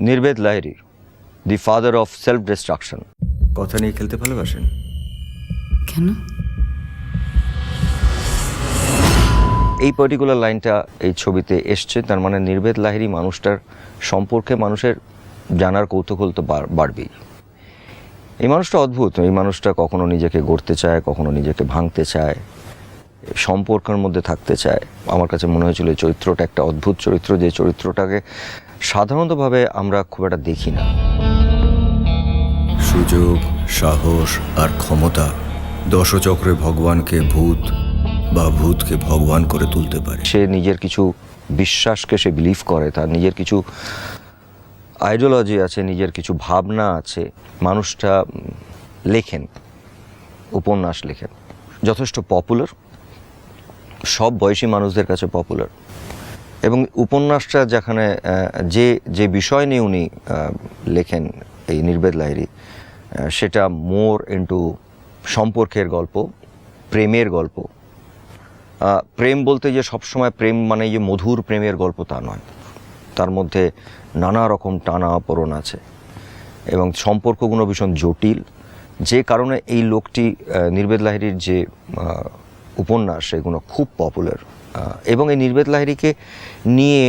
নির্বেদ Lahiri, the father of self destruction. কথা নিয়ে খেলতে ভালোবাসেন? কেন? এই পার্টিকুলার লাইনটা এই ছবিতে এসছে, তার মানে নির্বেদ লাহিড়ী মানুষটার সম্পর্কে মানুষের জানার কৌতূহল তো বাড়বেই। এই মানুষটা অদ্ভুত। এই মানুষটা কখনো নিজেকে গড়তে চায়, কখনো নিজেকে ভাঙতে চায়, সম্পর্কের মধ্যে থাকতে চায়। আমার কাছে মনে হয়েছিল এই চরিত্রটা একটা অদ্ভুত চরিত্র, যে চরিত্রটাকে সাধারণতভাবে আমরা খুব একটা দেখি না। সুযোগ, সাহস আর ক্ষমতা দশচক্রে ভগবানকে ভূত বা ভূতকে ভগবান করে তুলতে পারে। সে নিজের কিছু বিশ্বাসকে সে বিলিভ করে, তার নিজের কিছু আইডিওলজি আছে, নিজের কিছু ভাবনা আছে। মানুষটা লেখেন, উপন্যাস লেখেন, যথেষ্ট পপুলার, সব বয়সী মানুষদের কাছে পপুলার। এবং উপন্যাসটা যেখানে যে বিষয় নিয়ে উনি লেখেন, এই নির্বেদ লাহিড়ী, সেটা মোর ইন্টু সম্পর্কের গল্প, প্রেমের গল্প। প্রেম বলতে যে সবসময় প্রেম মানে যে মধুর প্রেমের গল্প তা নয়, তার মধ্যে নানা রকম টানা পোড়েন আছে এবং সম্পর্কগুলো ভীষণ জটিল। যে কারণে এই লোকটি, নির্বেদ লাহিড়ীর যে উপন্যাস, সেগুলো খুব পপুলার। এবং এই নির্বেদ লাহিড়ীকে নিয়ে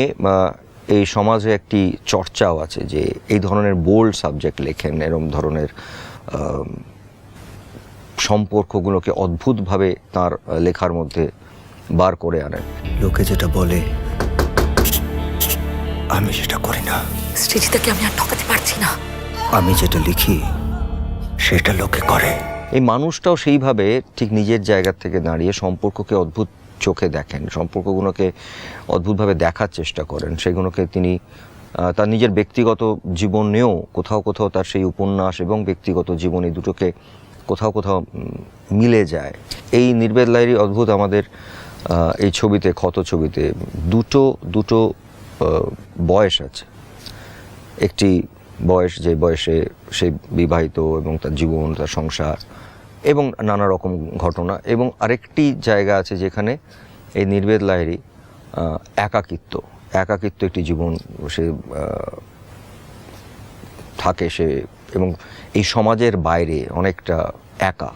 এই সমাজে একটি চর্চাও আছে যে এই ধরনের বোল্ড সাবজেক্ট লেখেন, এরকম ধরনের সম্পর্কগুলোকে অদ্ভুতভাবে তার লেখার মধ্যে বার করে আনেন। লোকে যেটা বলে আমি সেটা করি না, সৃজিতাকে আমি আর ঠকাতে পারছি না। আমি যেটা লিখি সেটা লোকে করে। এই মানুষটাও সেইভাবে ঠিক নিজের জায়গা থেকে দাঁড়িয়ে সম্পর্ককে অদ্ভুত চোখে দেখেন, সম্পর্কগুলোকে অদ্ভুতভাবে দেখার চেষ্টা করেন। সেগুলোকে তিনি তার নিজের ব্যক্তিগত জীবনেও কোথাও কোথাও তার সেই উপন্যাস এবং ব্যক্তিগত জীবন এই দুটোকে কোথাও কোথাও মিলে যায়। এই নির্বেদ লাহিড়ী অদ্ভুত। আমাদের এই ছবিতে, ক্ষত ছবিতে দুটো বয়স আছে। একটি বয়স, যে বয়সে সে বিবাহিত এবং তার জীবন, তার সংসার এবং নানা রকম ঘটনা, এবং আরেকটি জায়গা আছে যেখানে এই নির্বেদ লাহিড়ী একাকিত্ব একটি জীবন সে থাকে, সে এবং এই সমাজের বাইরে অনেকটা একা।